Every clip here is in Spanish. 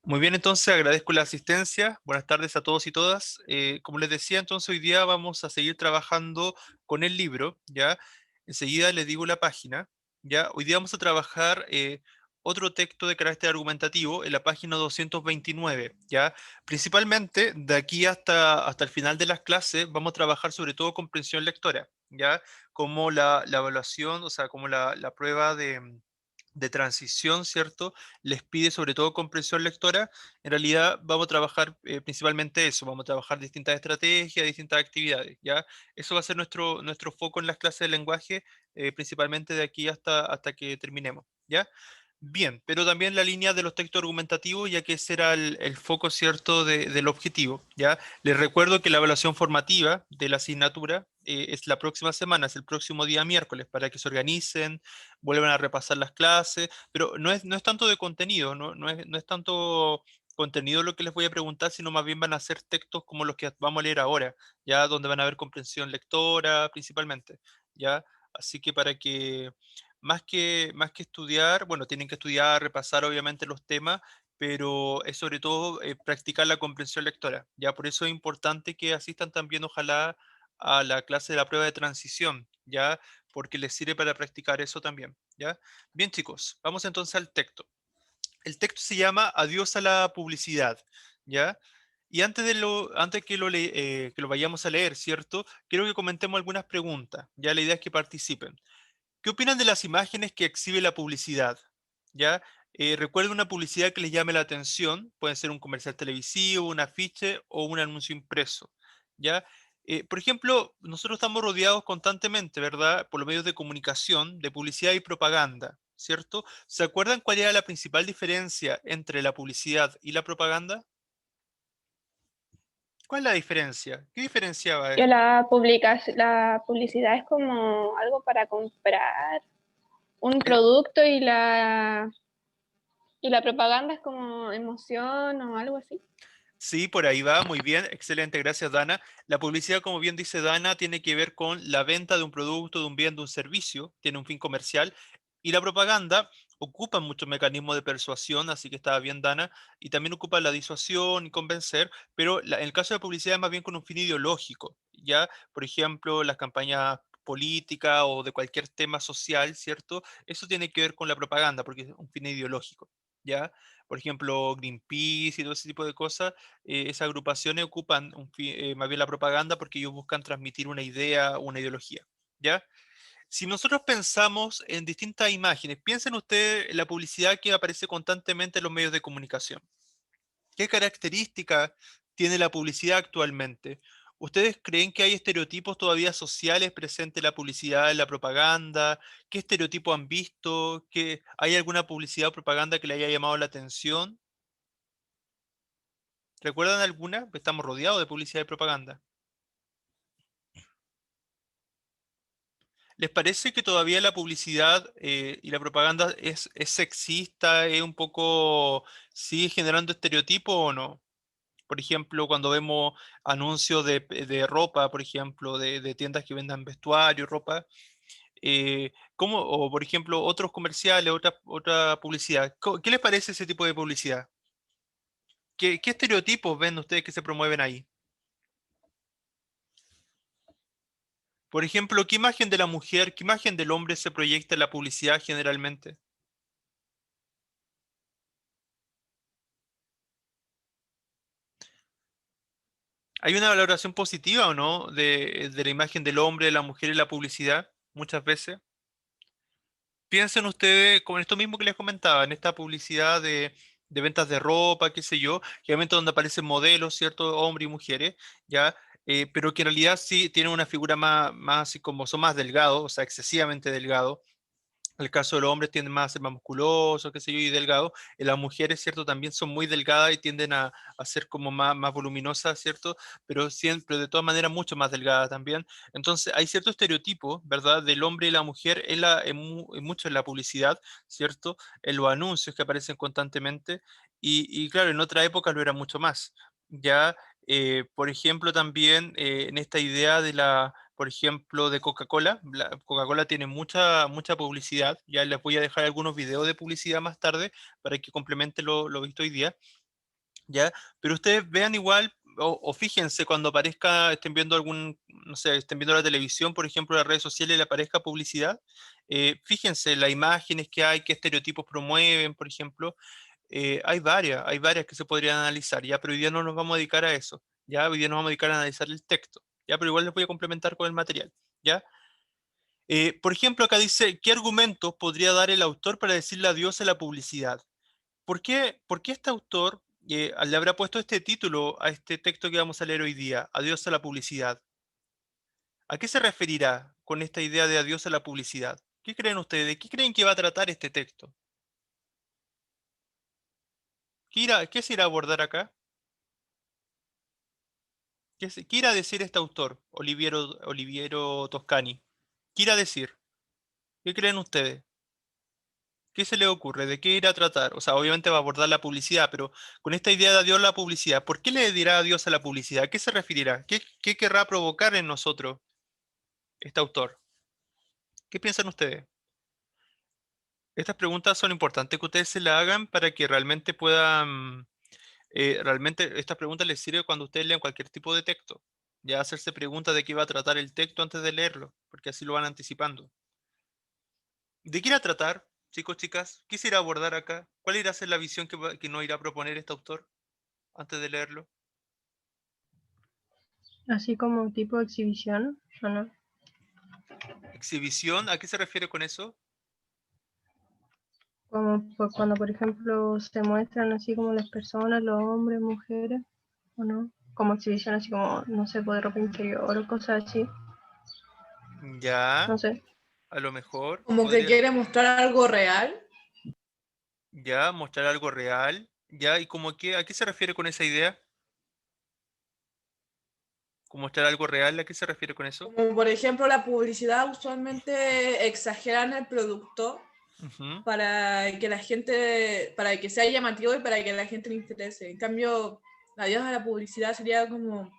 Muy bien, entonces agradezco la asistencia. Buenas tardes a todos y todas. Como les decía, entonces hoy día vamos a seguir trabajando con el libro, ¿ya? Enseguida les digo la página, ¿ya? Hoy día vamos a trabajar otro texto de carácter argumentativo en la página 229, ¿ya? Principalmente de aquí hasta el final de las clases vamos a trabajar sobre todo comprensión lectora, ¿ya? Como la evaluación, o sea, como la prueba de transición, ¿cierto? Les pide sobre todo comprensión lectora. En realidad vamos a trabajar principalmente eso, vamos a trabajar distintas estrategias, distintas actividades, ¿ya? Eso va a ser nuestro foco en las clases de lenguaje, principalmente de aquí hasta que terminemos, ¿ya? Bien, pero también la línea de los textos argumentativos, ya que ese era el foco cierto del objetivo, ¿ya? Les recuerdo que la evaluación formativa de la asignatura es la próxima semana, es el próximo día miércoles, para que se organicen, vuelvan a repasar las clases, pero no es tanto de contenido, no es tanto contenido lo que les voy a preguntar, sino más bien van a ser textos como los que vamos a leer ahora, ya donde van a haber comprensión lectora principalmente, ¿ya? Así que para que más que estudiar, bueno, tienen que estudiar, repasar obviamente los temas, pero es sobre todo practicar la comprensión lectora. Ya por eso es importante que asistan también, ojalá, a la clase de la prueba de transición, ya, porque les sirve para practicar eso también, ya. Bien, chicos, vamos entonces al texto. El texto se llama Adiós a la publicidad, ¿ya? Y antes que lo vayamos a leer, ¿cierto? Quiero que comentemos algunas preguntas. Ya la idea es que participen. ¿Qué opinan de las imágenes que exhibe la publicidad? ¿Ya? Recuerden una publicidad que les llame la atención, puede ser un comercial televisivo, un afiche o un anuncio impreso. ¿Ya? Por ejemplo, nosotros estamos rodeados constantemente, ¿verdad? Por los medios de comunicación, de publicidad y propaganda, ¿cierto? ¿Se acuerdan cuál era la principal diferencia entre la publicidad y la propaganda? ¿Cuál es la diferencia? ¿Qué diferenciaba? Que la publicidad es como algo para comprar un Eh, producto y la propaganda es como emoción o algo así. Sí, por ahí va, muy bien, excelente, gracias Dana. La publicidad, como bien dice Dana, tiene que ver con la venta de un producto, de un bien, de un servicio, tiene un fin comercial, y la propaganda ocupa muchos mecanismos de persuasión, así que estaba bien Dana, y también ocupa la disuasión y convencer, pero en el caso de la publicidad es más bien con un fin ideológico, ¿ya? Por ejemplo, las campañas políticas o de cualquier tema social, ¿cierto? Eso tiene que ver con la propaganda, porque es un fin ideológico, ¿ya? Por ejemplo, Greenpeace y todo ese tipo de cosas, esas agrupaciones ocupan más bien la propaganda porque ellos buscan transmitir una idea, una ideología, ¿ya? Si nosotros pensamos en distintas imágenes, piensen ustedes en la publicidad que aparece constantemente en los medios de comunicación. ¿Qué características tiene la publicidad actualmente? ¿Ustedes creen que hay estereotipos todavía sociales presentes en la publicidad, en la propaganda? ¿Qué estereotipos han visto? ¿Hay alguna publicidad o propaganda que le haya llamado la atención? ¿Recuerdan alguna? Estamos rodeados de publicidad y propaganda. ¿Les parece que todavía la publicidad y la propaganda es sexista, es un poco, sigue generando estereotipos o no? Por ejemplo, cuando vemos anuncios de ropa, por ejemplo, de tiendas que vendan vestuario, ropa, o por ejemplo, otros comerciales, otra publicidad. ¿Qué les parece ese tipo de publicidad? ¿Qué estereotipos ven ustedes que se promueven ahí? Por ejemplo, ¿qué imagen de la mujer, qué imagen del hombre se proyecta en la publicidad generalmente? ¿Hay una valoración positiva o no de la imagen del hombre, de la mujer en la publicidad muchas veces? Piensen ustedes con esto mismo que les comentaba, en esta publicidad de ventas de ropa, qué sé yo, generalmente donde aparecen modelos, ¿cierto? Hombres y mujeres, ¿ya? Pero que en realidad sí tienen una figura más así como son más delgados, o sea, excesivamente delgados. El caso de los hombres tienden más a ser más musculosos, qué sé yo, y delgados. Las mujeres, ¿cierto? También son muy delgadas y tienden a ser como más voluminosas, ¿cierto? Pero siempre, de todas maneras, mucho más delgadas también. Entonces, hay cierto estereotipo, ¿verdad? Del hombre y la mujer en mucho en la publicidad, ¿cierto? En los anuncios que aparecen constantemente. Y claro, en otra época lo era mucho más. Ya, por ejemplo, también en esta idea por ejemplo, de Coca-Cola. Coca-Cola tiene mucha publicidad. Ya les voy a dejar algunos videos de publicidad más tarde para que complemente lo visto hoy día. ¿ya? Pero ustedes vean igual, o fíjense cuando aparezca, estén viendo algún, no sé, estén viendo la televisión, por ejemplo, las redes sociales, y le aparezca publicidad, fíjense las imágenes que hay, qué estereotipos promueven, por ejemplo. Hay varias que se podrían analizar, ya, pero hoy día no nos vamos a dedicar a eso, ya, hoy día nos vamos a dedicar a analizar el texto, ya, pero igual les voy a complementar con el material, ya. Por ejemplo, acá dice, ¿qué argumentos podría dar el autor para decirle adiós a la publicidad? Por qué este autor le habrá puesto este título a este texto que vamos a leer hoy día, Adiós a la publicidad? ¿A qué se referirá con esta idea de adiós a la publicidad? ¿Qué creen ustedes? ¿De qué creen que va a tratar este texto? Qué se irá a abordar acá? ¿Qué irá a decir este autor, Oliviero Toscani? ¿Qué irá a decir? ¿Qué creen ustedes? ¿Qué se le ocurre? ¿De qué irá a tratar? O sea, obviamente va a abordar la publicidad, pero con esta idea de adiós a la publicidad, ¿por qué le dirá adiós a la publicidad? ¿A qué se referirá? ¿Qué querrá provocar en nosotros este autor? ¿Qué piensan ustedes? Estas preguntas son importantes que ustedes se las hagan para que realmente puedan, realmente estas preguntas les sirven cuando ustedes lean cualquier tipo de texto. Ya hacerse preguntas de qué va a tratar el texto antes de leerlo, porque así lo van anticipando. ¿De qué irá a tratar, chicos, chicas? ¿Qué se irá a abordar acá? ¿Cuál irá a ser la visión que nos irá a proponer este autor antes de leerlo? Así como tipo exhibición, ¿o no? ¿Exhibición? ¿A qué se refiere con eso? Como cuando, por ejemplo, se muestran así como las personas, los hombres, mujeres, ¿o no? Como exhibición, así como, no sé, de ropa interior o cosas así, Ya, no sé. a lo mejor Como que podría, quiere mostrar algo real. ya, mostrar algo real, ya, y como que, ¿a qué se refiere con esa idea? ¿Con mostrar algo real? ¿A qué se refiere con eso? Como por ejemplo la publicidad usualmente exageran el producto Ujú. para que la gente, para que sea llamativo y para que la gente le interese. En cambio, adiós a la publicidad sería como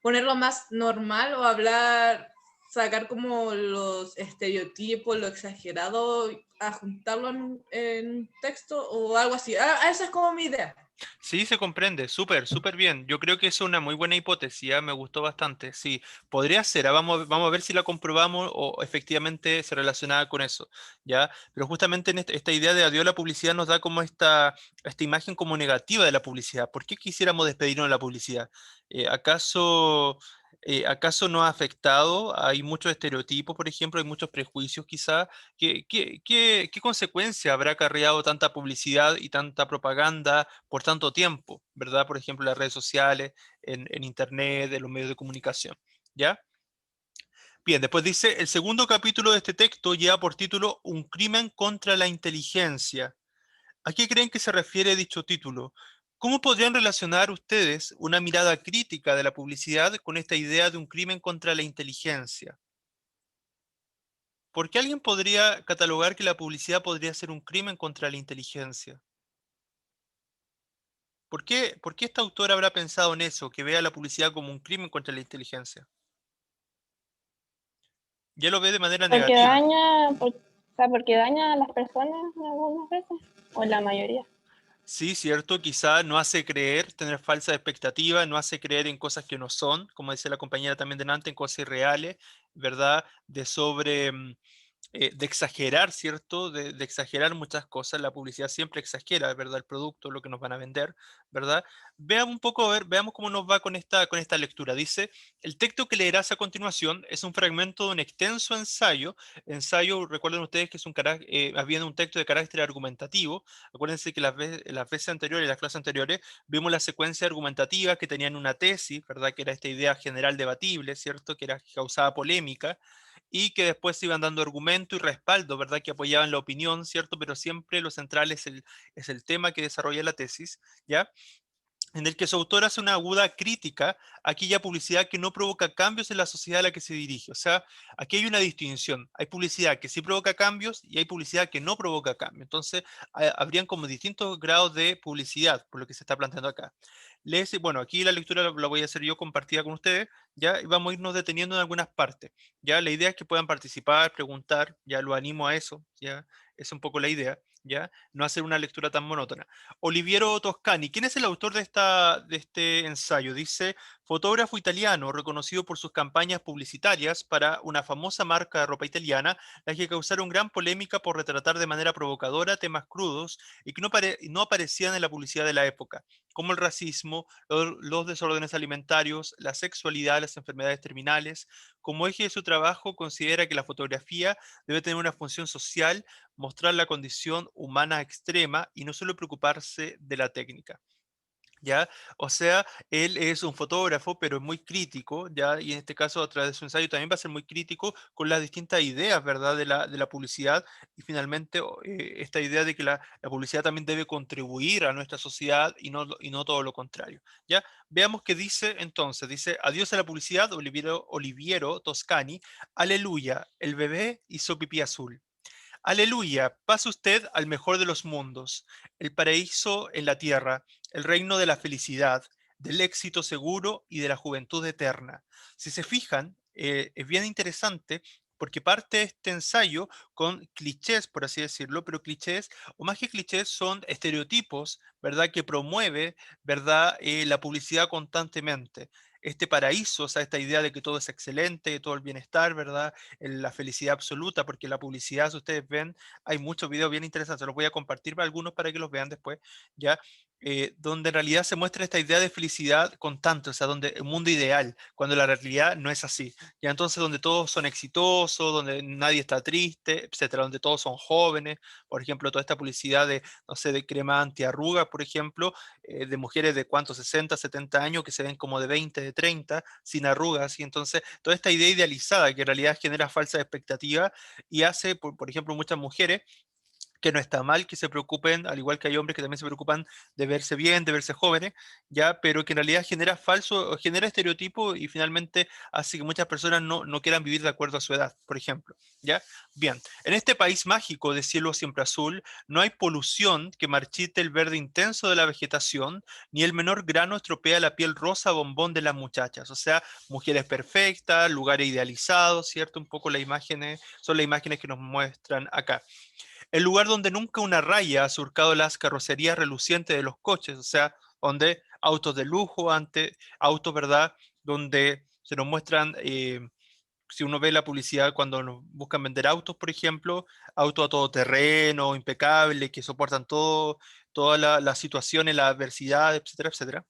ponerlo más normal o hablar, sacar como los estereotipos, lo exagerado, a juntarlo en un texto o algo así. Esa es como mi idea. Sí, se comprende, súper, súper bien. Yo creo que es una muy buena hipótesis, me gustó bastante. Sí, podría ser, vamos a ver si la comprobamos o efectivamente se relacionaba con eso, ¿ya? Pero justamente en esta idea de adiós a la publicidad nos da como esta imagen como negativa de la publicidad. ¿Por qué quisiéramos despedirnos de la publicidad? ¿Acaso no ha afectado? Hay muchos estereotipos, por ejemplo, hay muchos prejuicios quizá. ¿Qué consecuencia habrá acarreado tanta publicidad y tanta propaganda por tanto tiempo, ¿verdad? Por ejemplo, en las redes sociales, en Internet, en los medios de comunicación, ¿ya? Bien, después dice, el segundo capítulo de este texto lleva por título Un crimen contra la inteligencia. ¿A qué creen que se refiere dicho título? ¿Cómo podrían relacionar ustedes una mirada crítica de la publicidad con esta idea de un crimen contra la inteligencia? ¿Por qué alguien podría catalogar que la publicidad podría ser un crimen contra la inteligencia? Por qué este autor habrá pensado en eso, que vea la publicidad como un crimen contra la inteligencia? Ya lo ve de manera Porque negativa. daña, o sea, porque daña a las personas algunas veces, o en la mayoría. Sí, cierto, quizá no hace creer, tener falsas expectativas, no hace creer en cosas que no son, como decía la compañera también delante, en cosas irreales, ¿verdad? De exagerar, ¿cierto? De exagerar muchas cosas. La publicidad siempre exagera, ¿verdad? El producto, lo que nos van a vender, ¿verdad? Veamos un poco, a ver, veamos cómo nos va con esta lectura. Dice, el texto que leerás a continuación es un fragmento de un extenso ensayo. Ensayo, recuerden ustedes que es más bien un texto de carácter argumentativo. Acuérdense que las veces anteriores, las clases anteriores, vimos la secuencia argumentativa que tenían una tesis, ¿verdad? Que era esta idea general debatible, ¿cierto? Que causaba polémica y que después se iban dando argumento y respaldo, ¿verdad? Que apoyaban la opinión, ¿cierto? Pero siempre lo central es el tema que desarrolla la tesis, ¿ya? En el que su autor hace una aguda crítica a aquella publicidad que no provoca cambios en la sociedad a la que se dirige. O sea, aquí hay una distinción. Hay publicidad que sí provoca cambios y hay publicidad que no provoca cambios. Entonces, habrían como distintos grados de publicidad, por lo que se está planteando acá. Bueno, aquí la lectura la voy a hacer yo compartida con ustedes, ya, y vamos a irnos deteniendo en algunas partes. Ya, la idea es que puedan participar, preguntar, ya lo animo a eso, ya, es un poco la idea. ¿ya? No hacer una lectura tan monótona. Oliviero Toscani, ¿quién es el autor de este ensayo? Dice, fotógrafo italiano reconocido por sus campañas publicitarias para una famosa marca de ropa italiana, las que causaron gran polémica por retratar de manera provocadora temas crudos y que no aparecían en la publicidad de la época, como el racismo, los desórdenes alimentarios, la sexualidad, las enfermedades terminales. Como eje de su trabajo, considera que la fotografía debe tener una función social, mostrar la condición humana extrema y no solo preocuparse de la técnica. ¿Ya? O sea, él es un fotógrafo, pero es muy crítico, ¿ya? Y en este caso, a través de su ensayo, también va a ser muy crítico con las distintas ideas, ¿verdad? De la publicidad y finalmente esta idea de que la publicidad también debe contribuir a nuestra sociedad y no todo lo contrario, ¿ya? Veamos qué dice entonces. Dice, adiós a la publicidad, Oliviero Toscani, aleluya, el bebé hizo pipí azul. Aleluya, pase usted al mejor de los mundos, el paraíso en la tierra, el reino de la felicidad, del éxito seguro y de la juventud eterna. Si se fijan, es bien interesante porque parte este ensayo con clichés, por así decirlo, pero clichés, o más que clichés, son estereotipos, ¿verdad? Que promueve, ¿verdad? La publicidad constantemente. Este paraíso, o sea, esta idea de que todo es excelente, todo el bienestar, ¿verdad? La felicidad absoluta, porque la publicidad, si ustedes ven, hay muchos videos bien interesantes, los voy a compartir para algunos para que los vean después, ¿ya? Donde en realidad se muestra esta idea de felicidad constante, o sea, donde un mundo ideal, cuando la realidad no es así, ¿ya? Entonces, donde todos son exitosos, donde nadie está triste, etcétera, donde todos son jóvenes, por ejemplo, toda esta publicidad de, no sé, de crema antiarrugas, por ejemplo, de mujeres de cuántos, 60, 70 años, que se ven como de 20, de 30, sin arrugas, y entonces toda esta idea idealizada que en realidad genera falsas expectativas y hace, por ejemplo, muchas mujeres que no está mal que se preocupen, al igual que hay hombres que también se preocupan de verse bien, de verse jóvenes, ya, pero que en realidad genera falso, genera estereotipo y finalmente hace que muchas personas no quieran vivir de acuerdo a su edad, por ejemplo, ya. Bien, en este país mágico de cielo siempre azul, no hay polución que marchite el verde intenso de la vegetación, ni el menor grano estropea la piel rosa bombón de las muchachas, o sea, mujeres perfectas, lugares idealizados, ¿cierto? Un poco las imágenes, son las imágenes que nos muestran acá. El lugar donde nunca una raya ha surcado las carrocerías relucientes de los coches, o sea, donde autos de lujo, autos, ¿verdad? Donde se nos muestran, si uno ve la publicidad cuando nos buscan vender autos, por ejemplo, autos a todo terreno, impecables, que soportan todas las situaciones, la adversidad, etcétera, etcétera.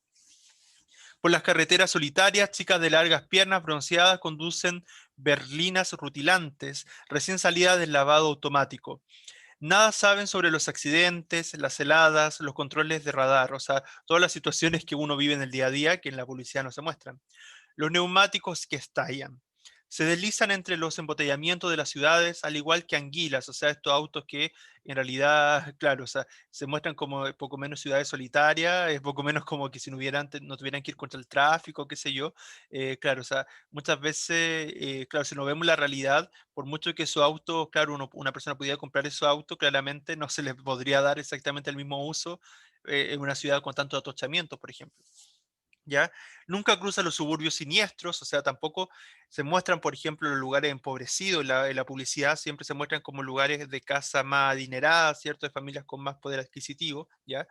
Por las carreteras solitarias, chicas de largas piernas bronceadas conducen berlinas rutilantes, recién salidas del lavado automático. Nada saben sobre los accidentes, las heladas, los controles de radar, o sea, todas las situaciones que uno vive en el día a día que en la publicidad no se muestran. Los neumáticos que estallan. Se deslizan entre los embotellamientos de las ciudades, al igual que anguilas, o sea, estos autos que en realidad, claro, o sea, se muestran como poco menos ciudades solitarias, es poco menos como que si no tuvieran que ir contra el tráfico, qué sé yo. Claro, o sea, muchas veces, claro, si no vemos la realidad, por mucho que esos autos, claro, una persona pudiera comprar esos autos, claramente no se les podría dar exactamente el mismo uso en una ciudad con tanto atochamiento, por ejemplo. ¿Ya? Nunca cruzan los suburbios siniestros, o sea, tampoco se muestran, por ejemplo, los lugares empobrecidos, en la publicidad siempre se muestran como lugares de casa más adineradas, ¿cierto? De familias con más poder adquisitivo, ¿ya?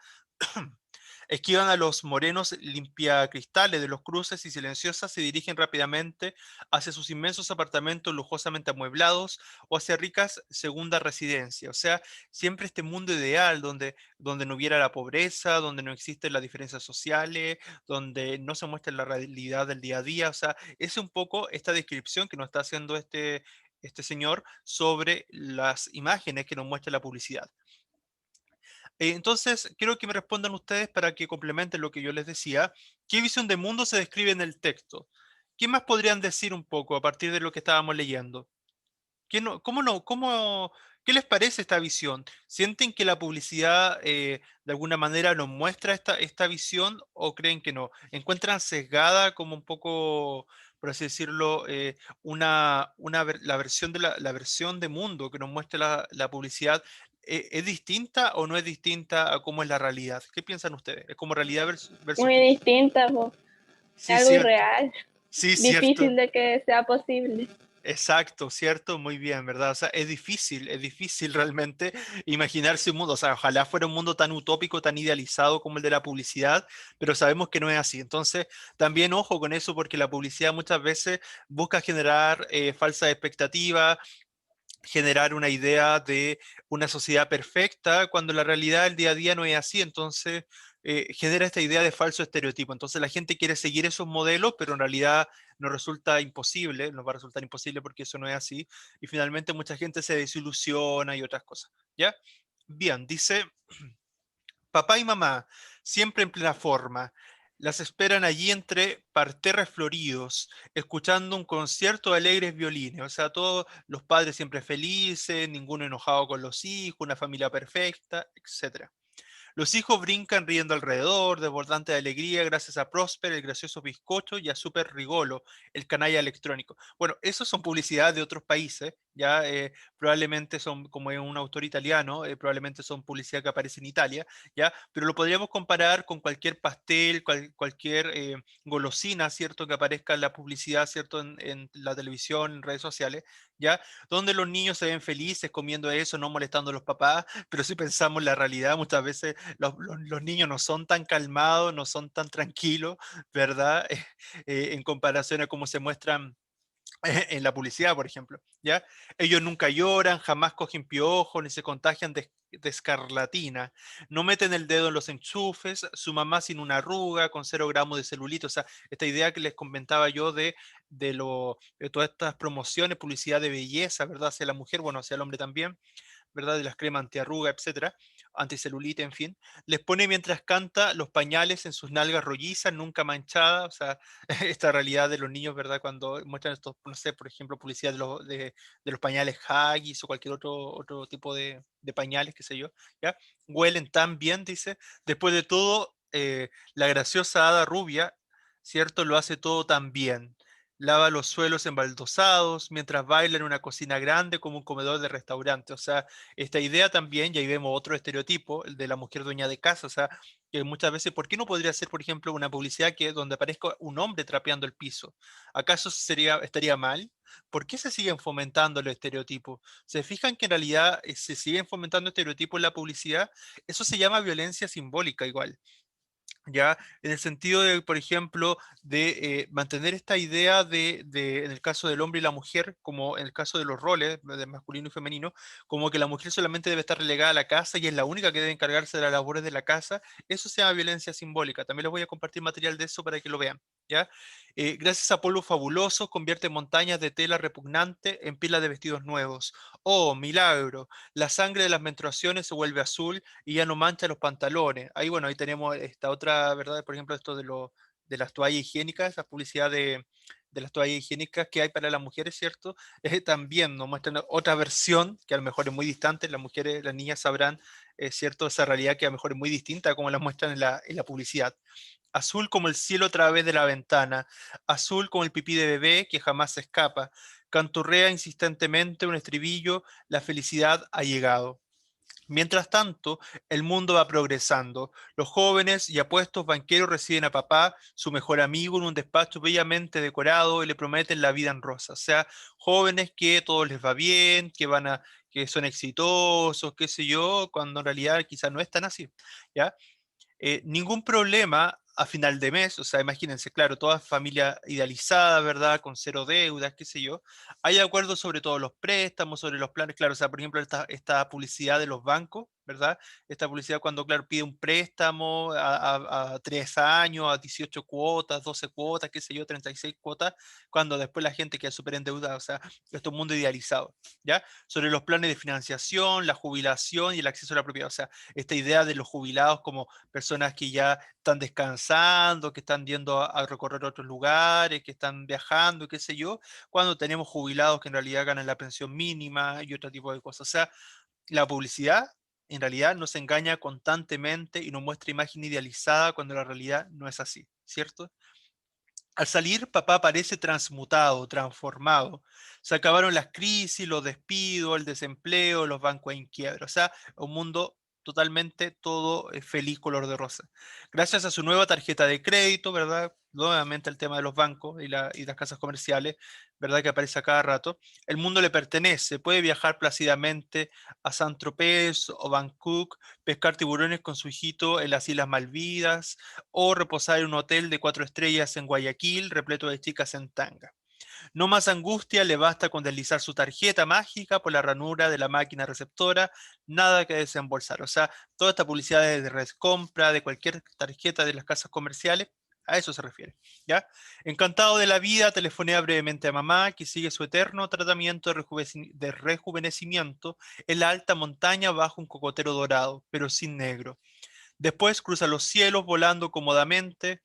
Esquivan a los morenos limpiacristales de los cruces y silenciosas se dirigen rápidamente hacia sus inmensos apartamentos lujosamente amueblados o hacia ricas segundas residencias. O sea, siempre este mundo ideal donde no hubiera la pobreza, donde no existen las diferencias sociales, donde no se muestra la realidad del día a día. O sea, es un poco esta descripción que nos está haciendo este señor sobre las imágenes que nos muestra la publicidad. Entonces, quiero que me respondan ustedes para que complementen lo que yo les decía. ¿Qué visión de mundo se describe en el texto? ¿Qué más podrían decir un poco a partir de lo que estábamos leyendo? ¿Qué les parece esta visión? ¿Sienten que la publicidad de alguna manera nos muestra esta visión o creen que no? ¿Encuentran sesgada como un poco, por así decirlo, la versión la versión de mundo que nos muestra la publicidad? ¿Es distinta o no es distinta a cómo es la realidad? ¿Qué piensan ustedes? ¿Es como realidad versus Muy distinta, po. Es Sí, algo cierto. irreal, Sí, cierto. difícil de que sea posible. Exacto, ¿cierto? Muy bien, ¿verdad? O sea, es difícil realmente imaginarse un mundo, o sea, ojalá fuera un mundo tan utópico, tan idealizado como el de la publicidad, pero sabemos que no es así. Entonces, también ojo con eso porque la publicidad muchas veces busca generar falsas expectativas, generar una idea de una sociedad perfecta, cuando la realidad del día a día no es así, entonces genera esta idea de falso estereotipo. Entonces la gente quiere seguir esos modelos, pero en realidad nos resulta imposible, nos va a resultar imposible porque eso no es así, y finalmente mucha gente se desilusiona y otras cosas. ¿Ya? Bien, dice, papá y mamá, siempre en plena forma. Las esperan allí entre parterres floridos, escuchando un concierto de alegres violines. O sea, todos los padres siempre felices, ninguno enojado con los hijos, una familia perfecta, etcétera. Los hijos brincan riendo alrededor, desbordantes de alegría, gracias a Prosper, el gracioso bizcocho, y a Super Rigolo, el canalla electrónico. Bueno, esos son publicidades de otros países, ya probablemente son, como es un autor italiano, probablemente son publicidad que aparece en Italia, ya, pero lo podríamos comparar con cualquier pastel, cualquier golosina, ¿cierto? Que aparezca en la publicidad, ¿cierto? En la televisión, en redes sociales, ya, donde los niños se ven felices comiendo eso, no molestando a los papás, pero si pensamos en la realidad, muchas veces los niños no son tan calmados, no son tan tranquilos, ¿verdad? En comparación a cómo se muestran en la publicidad, por ejemplo, ¿ya? Ellos nunca lloran, jamás cogen piojos, ni se contagian de escarlatina, no meten el dedo en los enchufes, su mamá sin una arruga, con 0 gramos de celulito, o sea, esta idea que les comentaba yo de todas estas promociones, publicidad de belleza, ¿verdad? Hacia la mujer, bueno, hacia el hombre también, ¿verdad? De las cremas antiarruga, etcétera, anticelulite, en fin. Les pone mientras canta los pañales en sus nalgas rollizas, nunca manchadas, o sea, esta realidad de los niños, ¿verdad? Cuando muestran estos, no sé, por ejemplo, publicidad de los pañales Huggies o cualquier otro tipo de pañales, qué sé yo, ¿ya? Huelen tan bien, dice. Después de todo, la graciosa hada rubia, ¿cierto? Lo hace todo tan bien. Lava los suelos embaldosados mientras baila en una cocina grande como un comedor de restaurante. O sea, esta idea también, y ahí vemos otro estereotipo, el de la mujer dueña de casa. O sea, que muchas veces, ¿por qué no podría ser, por ejemplo, una publicidad que donde aparezca un hombre trapeando el piso? ¿Acaso estaría mal? ¿Por qué se siguen fomentando los estereotipos? ¿Se fijan que en realidad se siguen fomentando estereotipos en la publicidad? Eso se llama violencia simbólica igual. ¿Ya? En el sentido de, por ejemplo, de mantener esta idea en el caso del hombre y la mujer, como en el caso de los roles, de masculino y femenino, como que la mujer solamente debe estar relegada a la casa y es la única que debe encargarse de las labores de la casa, eso se llama violencia simbólica. También les voy a compartir material de eso para que lo vean, ¿ya? Gracias a polvos fabulosos, convierte montañas de tela repugnante en pilas de vestidos nuevos. Oh, milagro, la sangre de las menstruaciones se vuelve azul y ya no mancha los pantalones. Ahí, bueno, ahí tenemos esta otra, ¿verdad? Por ejemplo, esto de las toallas higiénicas, esa publicidad de las toallas higiénicas que hay para las mujeres, ¿cierto? También nos muestran otra versión que a lo mejor es muy distante, las mujeres, las niñas sabrán, ¿cierto? Esa realidad que a lo mejor es muy distinta a como la muestran en la publicidad. Azul como el cielo a través de la ventana, azul como el pipí de bebé que jamás se escapa. Canturrea insistentemente un estribillo, la felicidad ha llegado. Mientras tanto, el mundo va progresando. Los jóvenes y apuestos banqueros reciben a papá, su mejor amigo, en un despacho bellamente decorado y le prometen la vida en rosa. O sea, jóvenes que todo les va bien, que son exitosos, qué sé yo, cuando en realidad quizás no es tan así, ¿ya? Ningún problema a final de mes, o sea, imagínense, claro, toda familia idealizada, ¿verdad? Con 0 deudas, qué sé yo. Hay acuerdos sobre todos los préstamos, sobre los planes, claro, o sea, por ejemplo, esta publicidad de los bancos, ¿verdad? Esta publicidad cuando, claro, pide un préstamo a 3 años, a 18 cuotas, 12 cuotas, qué sé yo, 36 cuotas, cuando después la gente queda súper endeudada, o sea, esto es un mundo idealizado, ¿ya? Sobre los planes de financiación, la jubilación y el acceso a la propiedad, o sea, esta idea de los jubilados como personas que ya están descansando, que están yendo a recorrer otros lugares, que están viajando, qué sé yo, cuando tenemos jubilados que en realidad ganan la pensión mínima y otro tipo de cosas. O sea, la publicidad en realidad nos engaña constantemente y nos muestra imagen idealizada cuando la realidad no es así, ¿cierto? Al salir, papá parece transmutado, transformado. Se acabaron las crisis, los despidos, el desempleo, los bancos en quiebra. O sea, un mundo totalmente todo feliz color de rosa. Gracias a su nueva tarjeta de crédito, ¿verdad? Nuevamente el tema de los bancos y las casas comerciales, ¿verdad? Que aparece a cada rato. El mundo le pertenece, puede viajar plácidamente a Saint-Tropez o Bangkok, pescar tiburones con su hijito en las Islas Malvinas o reposar en un hotel de 4 estrellas en Guayaquil, repleto de chicas en tanga. No más angustia, le basta con deslizar su tarjeta mágica por la ranura de la máquina receptora, nada que desembolsar. O sea, toda esta publicidad de red compra, de cualquier tarjeta de las casas comerciales, a eso se refiere, ¿ya? Encantado de la vida, telefonea brevemente a mamá, que sigue su eterno tratamiento de rejuvenecimiento en la alta montaña bajo un cocotero dorado, pero sin negro. Después cruza los cielos volando cómodamente,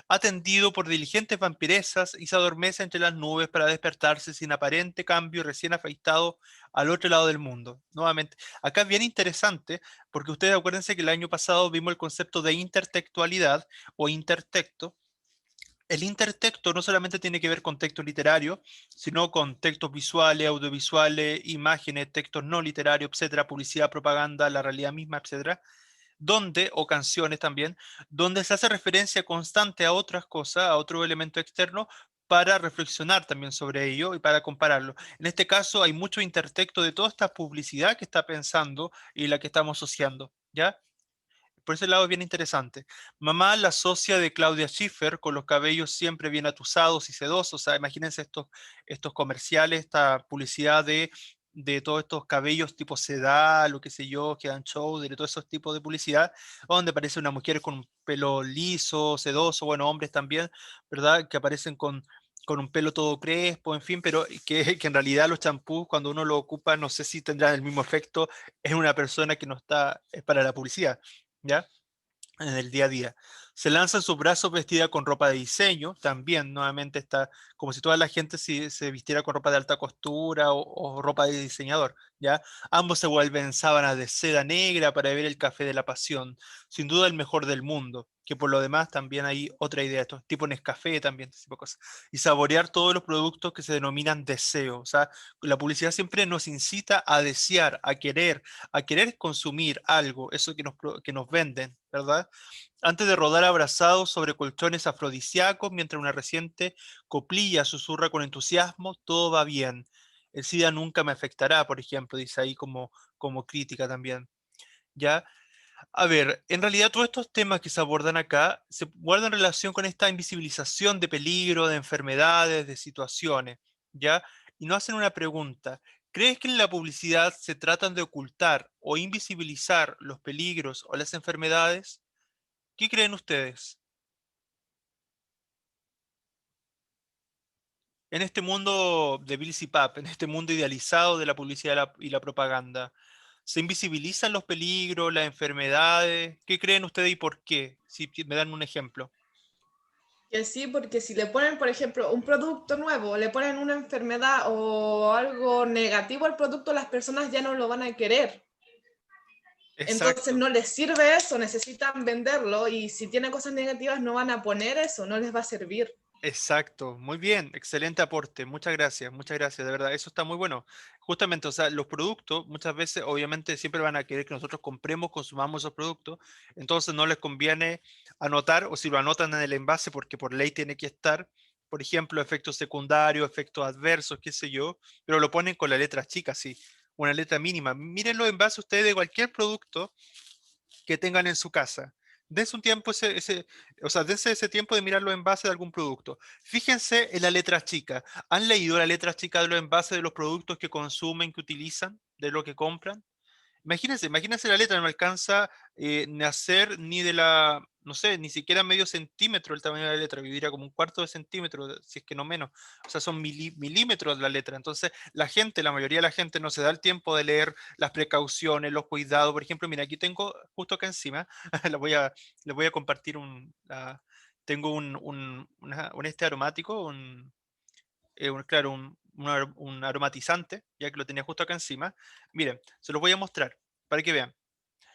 atendido por diligentes vampiresas y se adormece entre las nubes para despertarse sin aparente cambio recién afeitado al otro lado del mundo. Nuevamente, acá es bien interesante porque ustedes acuérdense que el año pasado vimos el concepto de intertextualidad o intertexto. El intertexto no solamente tiene que ver con texto literario, sino con textos visuales, audiovisuales, imágenes, textos no literarios, etcétera, publicidad, propaganda, la realidad misma, etcétera, donde, o canciones también, donde se hace referencia constante a otras cosas, a otro elemento externo, para reflexionar también sobre ello y para compararlo. En este caso hay mucho intertexto de toda esta publicidad que está pensando y la que estamos asociando, ¿ya? Por ese lado es bien interesante. Mamá, la socia de Claudia Schiffer, con los cabellos siempre bien atusados y sedosos. O sea, imagínense estos comerciales, esta publicidad de todos estos cabellos tipo sedal o qué sé yo, que dan show, de todos esos tipos de publicidad, donde aparece una mujer con un pelo liso, sedoso, bueno, hombres también, ¿verdad? Que aparecen con un pelo todo crespo, en fin, pero que en realidad los champús, cuando uno lo ocupa, no sé si tendrán el mismo efecto en una persona que no está, es para la publicidad. ¿Ya? En el día a día. Se lanza en sus brazos vestida con ropa de diseño, también nuevamente está como si toda la gente se vistiera con ropa de alta costura o ropa de diseñador, ¿ya? Ambos se vuelven sábanas de seda negra para beber el café de la pasión, sin duda el mejor del mundo, que por lo demás también hay otra idea, estos tipo Nescafé también, este tipo de cosas, y saborear todos los productos que se denominan deseo, o sea, la publicidad siempre nos incita a desear, a querer consumir algo, eso que nos venden, ¿verdad? Antes de rodar abrazados sobre colchones afrodisíacos, mientras una reciente coplilla susurra con entusiasmo, todo va bien. El SIDA nunca me afectará, por ejemplo, dice ahí como crítica también. ¿Ya? A ver, en realidad todos estos temas que se abordan acá se guardan relación con esta invisibilización de peligro, de enfermedades, de situaciones, ¿ya? Y nos hacen una pregunta. ¿Crees que en la publicidad se tratan de ocultar o invisibilizar los peligros o las enfermedades? ¿Qué creen ustedes? En este mundo de Bill y Pap, en este mundo idealizado de la publicidad y la propaganda, ¿se invisibilizan los peligros, las enfermedades? ¿Qué creen ustedes y por qué? Si me dan un ejemplo. Que sí, porque si le ponen, por ejemplo, un producto nuevo, le ponen una enfermedad o algo negativo al producto, las personas ya no lo van a querer. Entonces Exacto. no les sirve eso, necesitan venderlo y si tiene cosas negativas no van a poner eso, no les va a servir. Exacto, muy bien, excelente aporte, muchas gracias, de verdad, eso está muy bueno. Justamente, o sea, los productos muchas veces obviamente siempre van a querer que nosotros compremos, consumamos esos productos, entonces no les conviene anotar o si lo anotan en el envase porque por ley tiene que estar, por ejemplo, efectos secundarios, efectos adversos, qué sé yo, pero lo ponen con la letra chica, sí, una letra mínima. Miren los envases ustedes de cualquier producto que tengan en su casa. Dense un tiempo o sea, dense ese tiempo de mirar los envases de algún producto. Fíjense en la letra chica. ¿Han leído la letra chica de los envases de los productos que consumen, que utilizan, de lo que compran? Imagínense la letra, no alcanza ni a ser ni de la, no sé, ni siquiera medio centímetro el tamaño de la letra, viviría como un cuarto de centímetro, si es que no menos. O sea, son milímetros la letra. Entonces, la mayoría de la gente no se da el tiempo de leer las precauciones, los cuidados. Por ejemplo, mira, aquí tengo, justo acá encima, les voy a compartir tengo un este aromático, claro, un aromatizante, ya que lo tenía justo acá encima. Miren, se los voy a mostrar para que vean.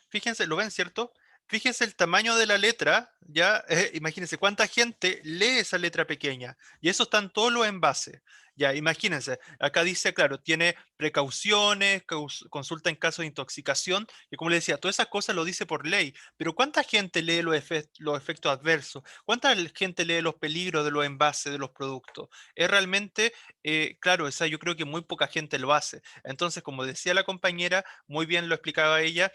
Fíjense, ¿lo ven, cierto? fíjense el tamaño de la letra, ya, imagínense cuánta gente lee esa letra pequeña, y eso están todos los envases. Ya, imagínense, acá dice, claro, tiene precauciones, consulta en caso de intoxicación, y como le decía, todas esas cosas lo dice por ley, pero ¿cuánta gente lee los efectos adversos? ¿Cuánta gente lee los peligros de los envases de los productos? Es realmente, claro, esa yo creo que muy poca gente lo hace. Entonces, como decía la compañera, muy bien lo explicaba ella,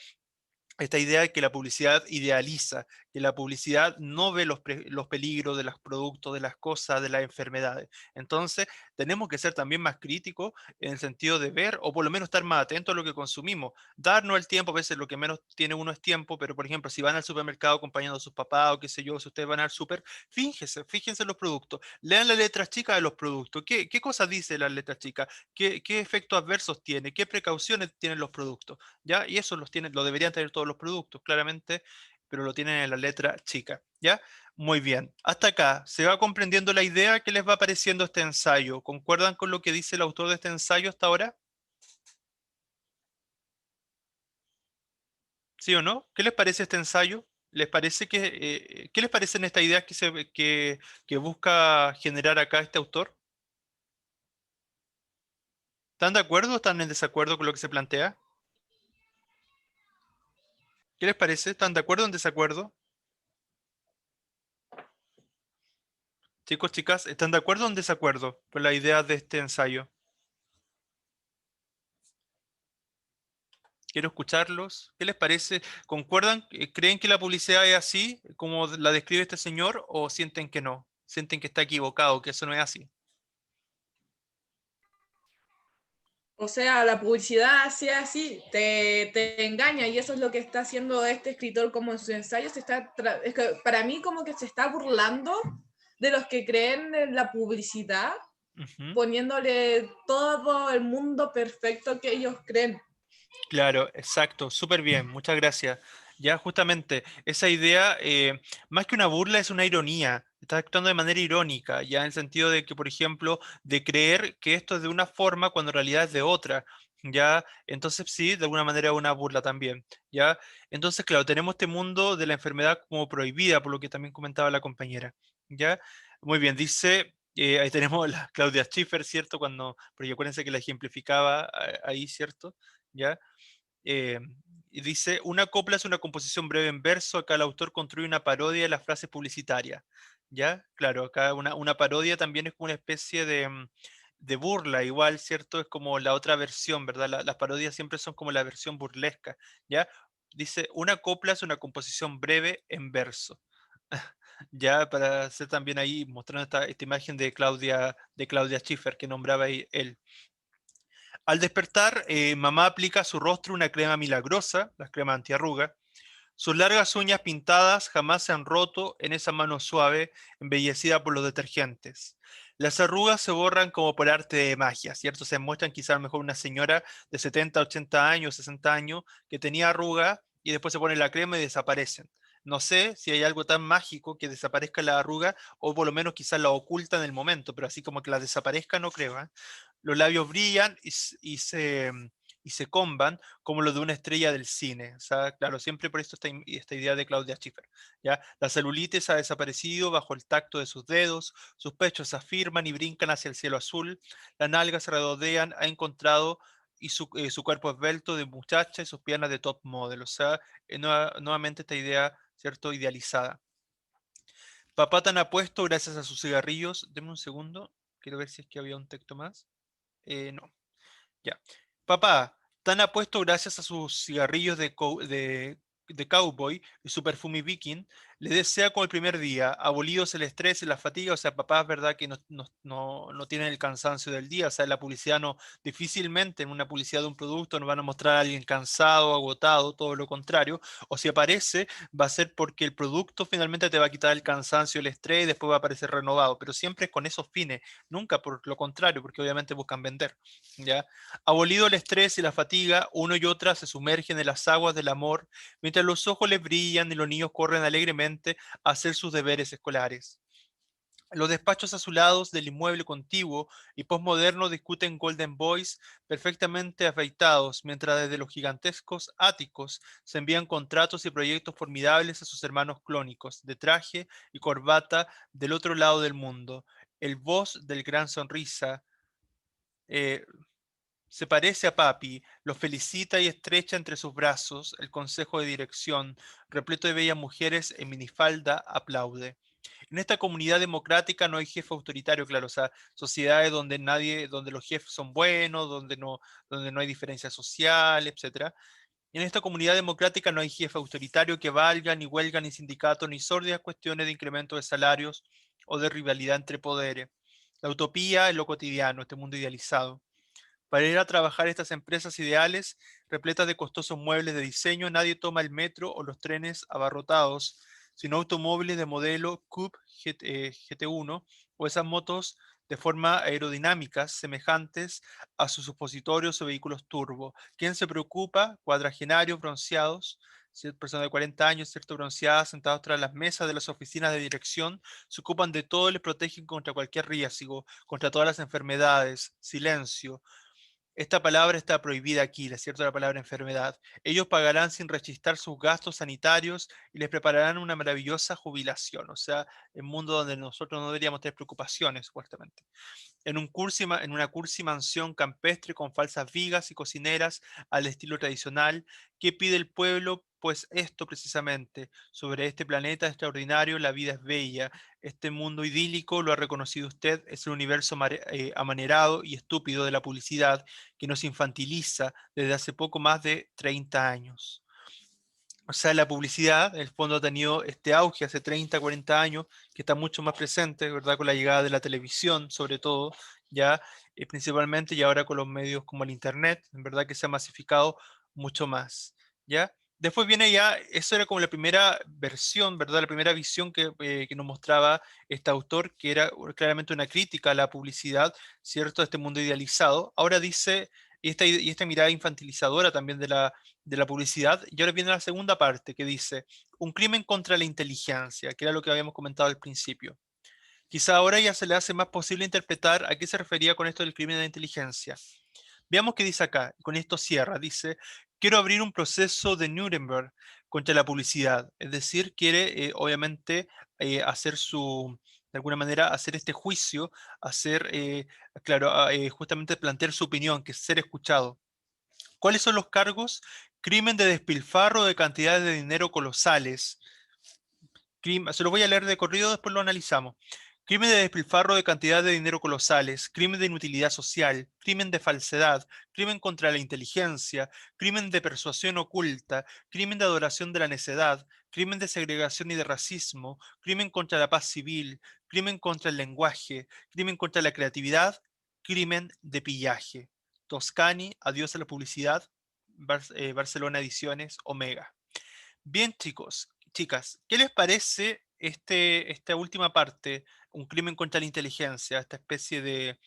esta idea de que la publicidad idealiza, que la publicidad no ve los peligros de los productos, de las cosas, de las enfermedades. Entonces, tenemos que ser también más críticos en el sentido de ver, o por lo menos estar más atentos a lo que consumimos. Darnos el tiempo, a veces lo que menos tiene uno es tiempo, pero por ejemplo, si van al supermercado acompañando a sus papás o qué sé yo, si ustedes van al super, fíjense en los productos, lean las letras chicas de los productos, qué cosas dice las letras chicas, qué efectos adversos tiene, qué precauciones tienen los productos. ¿Ya? Y eso lo deberían tener todos los productos, claramente, pero lo tienen en la letra chica, ¿ya? Muy bien. Hasta acá, ¿se va comprendiendo la idea? ¿Qué les va pareciendo este ensayo? ¿Concuerdan con lo que dice el autor de este ensayo hasta ahora? ¿Sí o no? ¿Qué les parece este ensayo? ¿Les parece qué les parecen estas ideas que busca generar acá este autor? ¿Están de acuerdo o están en desacuerdo con lo que se plantea? ¿Qué les parece? ¿Están de acuerdo o en desacuerdo? Chicos, chicas, ¿están de acuerdo o en desacuerdo con la idea de este ensayo? Quiero escucharlos. ¿Qué les parece? ¿Concuerdan? ¿Creen que la publicidad es así, como la describe este señor, o sienten que no? ¿Sienten que está equivocado, que eso no es así? O sea, la publicidad sea así, te engaña y eso es lo que está haciendo este escritor como en sus ensayos. Es que para mí como que se está burlando de los que creen en la publicidad, Ujú. poniéndole todo el mundo perfecto que ellos creen. Claro, exacto, súper bien, muchas gracias. Ya justamente esa idea, más que una burla, es una ironía. Está actuando de manera irónica, ya en el sentido de que, por ejemplo, de creer que esto es de una forma cuando en realidad es de otra. Ya, entonces sí, de alguna manera una burla también. Ya, entonces, claro, tenemos este mundo de la enfermedad como prohibida, por lo que también comentaba la compañera. Ya, muy bien, dice. Ahí tenemos a la Claudia Schiffer, ¿cierto? Porque acuérdense que la ejemplificaba ahí, ¿cierto? ¿Ya? Eh, y dice, una copla es una composición breve en verso, acá el autor construye una parodia de las frases publicitarias, ¿ya? Claro, acá una parodia también es como una especie de burla, igual, ¿cierto? Es como la otra versión, ¿verdad? Las parodias siempre son como la versión burlesca, ¿ya? Dice, una copla es una composición breve en verso, ya para hacer también ahí, mostrando esta imagen de Claudia Schiffer que nombraba ahí él. Al despertar, mamá aplica a su rostro una crema milagrosa, la crema antiarruga. Sus largas uñas pintadas jamás se han roto en esa mano suave, embellecida por los detergentes. Las arrugas se borran como por arte de magia, ¿cierto? Se muestran quizá a lo mejor una señora de 70, 80 años, 60 años, que tenía arruga y después se pone la crema y desaparecen. No sé si hay algo tan mágico que desaparezca la arruga o por lo menos quizás la oculta en el momento, pero así como que la desaparezca no creo, ¿eh? Los labios brillan y se comban como lo de una estrella del cine. O sea, claro, siempre por esto esta idea de Claudia Schiffer. ¿Ya? La celulitis ha desaparecido bajo el tacto de sus dedos, sus pechos se afirman y brincan hacia el cielo azul, las nalgas se redodean, ha encontrado y su cuerpo esbelto de muchacha y sus piernas de top model. O sea, nuevamente esta idea, ¿cierto? Idealizada. Papá tan apuesto gracias a sus cigarrillos. Deme un segundo, quiero ver si es que había un texto más. No. Ya. Papá, tan apuesto gracias a sus cigarrillos de cowboy y su perfume viking, le desea como el primer día, abolidos el estrés y la fatiga, o sea, papá es verdad que no tienen el cansancio del día, o sea, la publicidad no, difícilmente en una publicidad de un producto nos van a mostrar a alguien cansado, agotado, todo lo contrario, o si aparece, va a ser porque el producto finalmente te va a quitar el cansancio, el estrés y después va a aparecer renovado, pero siempre es con esos fines, nunca por lo contrario, porque obviamente buscan vender, ¿ya? Abolido el estrés y la fatiga, uno y otra se sumergen en las aguas del amor, mientras los ojos les brillan y los niños corren alegremente a hacer sus deberes escolares. Los despachos azulados del inmueble contiguo y posmoderno discuten Golden Boys perfectamente afeitados, mientras desde los gigantescos áticos se envían contratos y proyectos formidables a sus hermanos clónicos, de traje y corbata del otro lado del mundo. El boss del Gran Sonrisa eh, se parece a Papi, los felicita y estrecha entre sus brazos. El consejo de dirección, repleto de bellas mujeres en minifalda, aplaude. En esta comunidad democrática no hay jefe autoritario, claro, o sea, sociedades donde donde los jefes son buenos, donde no hay diferencia social, etcétera. En esta comunidad democrática no hay jefe autoritario que valga, ni huelga, ni sindicato, ni sórdidas cuestiones de incremento de salarios o de rivalidad entre poderes. La utopía es lo cotidiano, este mundo idealizado. Para ir a trabajar estas empresas ideales, repletas de costosos muebles de diseño, nadie toma el metro o los trenes abarrotados, sino automóviles de modelo Coupe GT1 o esas motos de forma aerodinámicas semejantes a sus supositorios o vehículos turbo. ¿Quién se preocupa? Cuadragenarios bronceados, personas de 40 años, cierto, bronceadas, sentados tras las mesas de las oficinas de dirección, se ocupan de todo y les protegen contra cualquier riesgo, contra todas las enfermedades. Silencio. Esta palabra está prohibida aquí, la cierta la palabra enfermedad. Ellos pagarán sin rechistar sus gastos sanitarios y les prepararán una maravillosa jubilación. O sea, el mundo donde nosotros no deberíamos tener preocupaciones, supuestamente. En una cursi mansión campestre con falsas vigas y cocineras al estilo tradicional. ¿Qué pide el pueblo? Pues esto precisamente. Sobre este planeta extraordinario la vida es bella. Este mundo idílico, lo ha reconocido usted, es el universo amanerado y estúpido de la publicidad que nos infantiliza desde hace poco más de 30 años. O sea, la publicidad, en el fondo, ha tenido este auge hace 30, 40 años, que está mucho más presente, ¿verdad? Con la llegada de la televisión, sobre todo, ya principalmente, y ahora con los medios como el Internet, en verdad que se ha masificado mucho más, ¿ya? Después viene ya, eso era como la primera versión, ¿verdad? La primera visión que nos mostraba este autor, que era claramente una crítica a la publicidad, ¿cierto? A este mundo idealizado. Ahora dice, y esta mirada infantilizadora también de la publicidad. Y ahora viene la segunda parte que dice, un crimen contra la inteligencia, que era lo que habíamos comentado al principio. Quizá ahora ya se le hace más posible interpretar a qué se refería con esto del crimen de la inteligencia. Veamos qué dice acá, con esto cierra, dice, quiero abrir un proceso de Nuremberg contra la publicidad, es decir, quiere obviamente hacer de alguna manera, hacer este juicio, hacer, claro, justamente plantear su opinión, que es ser escuchado. ¿Cuáles son los cargos? Crimen de despilfarro de cantidades de dinero colosales. Se lo voy a leer de corrido, después lo analizamos. Crimen de despilfarro de cantidades de dinero colosales, crimen de inutilidad social, crimen de falsedad, crimen contra la inteligencia, crimen de persuasión oculta, crimen de adoración de la necedad, crimen de segregación y de racismo, crimen contra la paz civil, crimen contra el lenguaje, crimen contra la creatividad, crimen de pillaje. Toscani, adiós a la publicidad, Barcelona Ediciones, Omega. Bien, chicos, chicas, ¿qué les parece esta última parte, un crimen contra la inteligencia, esta especie de,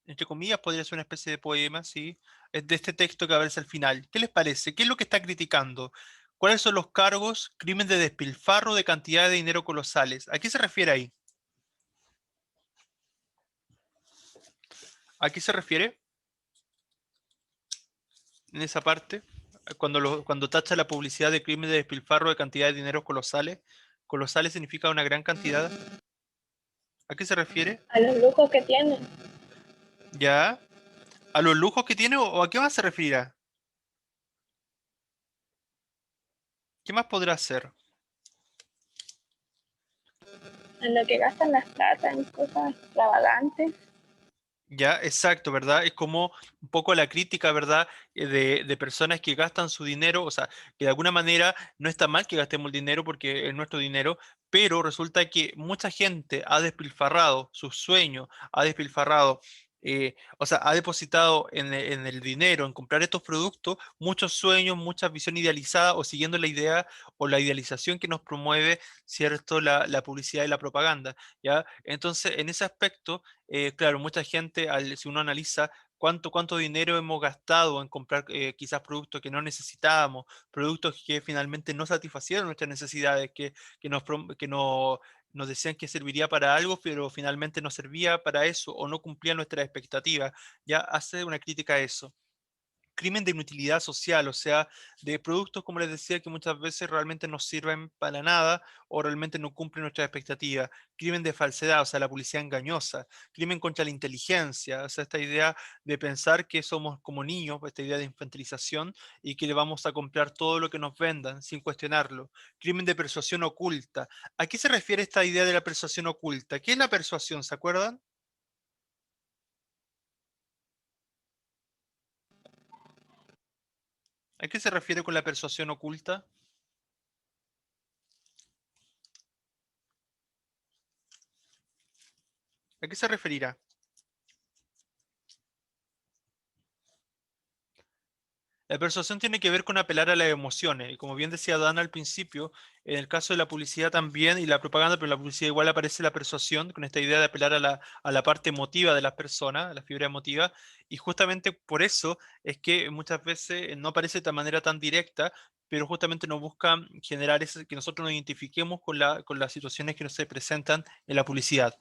entre comillas, podría ser una especie de poema, ¿sí? Es de este texto que aparece al final. ¿Qué les parece? ¿Qué es lo que está criticando? ¿Cuáles son los cargos? Crimen de despilfarro de cantidades de dinero colosales. ¿A qué se refiere ahí? ¿A qué se refiere en esa parte? Cuando tacha la publicidad de crimen de despilfarro de cantidades de dinero colosales. Colosales significa una gran cantidad. ¿A qué se refiere? A los lujos que tienen. ¿Ya? ¿A los lujos que tiene o a qué más se referirá? ¿Qué más podrá hacer? En lo que gastan las plata en cosas extravagantes. Ya, exacto, ¿verdad? Es como un poco la crítica, ¿verdad? De personas que gastan su dinero, o sea, que de alguna manera no está mal que gastemos el dinero porque es nuestro dinero, pero resulta que mucha gente ha despilfarrado sus sueños, ha despilfarrado, o sea, ha depositado en el dinero, en comprar estos productos, muchos sueños, mucha visión idealizada o siguiendo la idea o la idealización que nos promueve, ¿cierto? La publicidad y la propaganda, ¿ya? Entonces, en ese aspecto claro, mucha gente, si uno analiza, cuánto dinero hemos gastado en comprar quizás productos que no necesitábamos, productos que finalmente no satisfacieron nuestras necesidades, que nos decían que serviría para algo, pero finalmente no servía para eso o no cumplía nuestras expectativas. Ya hace una crítica a eso. Crimen de inutilidad social, o sea, de productos, como les decía, que muchas veces realmente no sirven para nada o realmente no cumplen nuestras expectativas. Crimen de falsedad, o sea, la publicidad engañosa. Crimen contra la inteligencia, o sea, esta idea de pensar que somos como niños, esta idea de infantilización y que le vamos a comprar todo lo que nos vendan sin cuestionarlo. Crimen de persuasión oculta. ¿A qué se refiere esta idea de la persuasión oculta? ¿Qué es la persuasión? ¿Se acuerdan? ¿A qué se refiere con la persuasión oculta? ¿A qué se referirá? La persuasión tiene que ver con apelar a las emociones, y como bien decía Dan al principio, en el caso de la publicidad también y la propaganda, pero en la publicidad igual aparece la persuasión, con esta idea de apelar a la parte emotiva de las personas, a la fibra emotiva, y justamente por eso es que muchas veces no aparece de manera tan directa, pero justamente nos busca generar que nosotros nos identifiquemos con las situaciones que nos se presentan en la publicidad.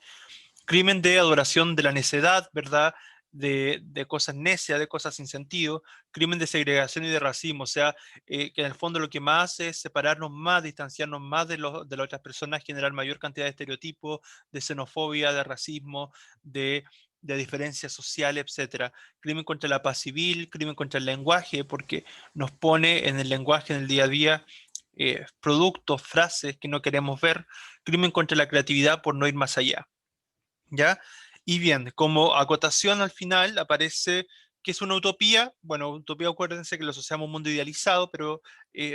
Crimen de adoración de la necedad, ¿verdad? De cosas necias, de cosas sin sentido, crimen de segregación y de racismo, o sea, que en el fondo lo que más hace es separarnos más, distanciarnos más de las otras personas, generar mayor cantidad de estereotipos, de xenofobia, de racismo, de diferencias sociales, etcétera. Crimen contra la paz civil, crimen contra el lenguaje, porque nos pone en el lenguaje, en el día a día, productos, frases que no queremos ver. Crimen contra la creatividad por no ir más allá. ¿Ya? Y bien, como acotación al final aparece que es una utopía. Bueno, utopía, acuérdense que lo asociamos a un mundo idealizado, pero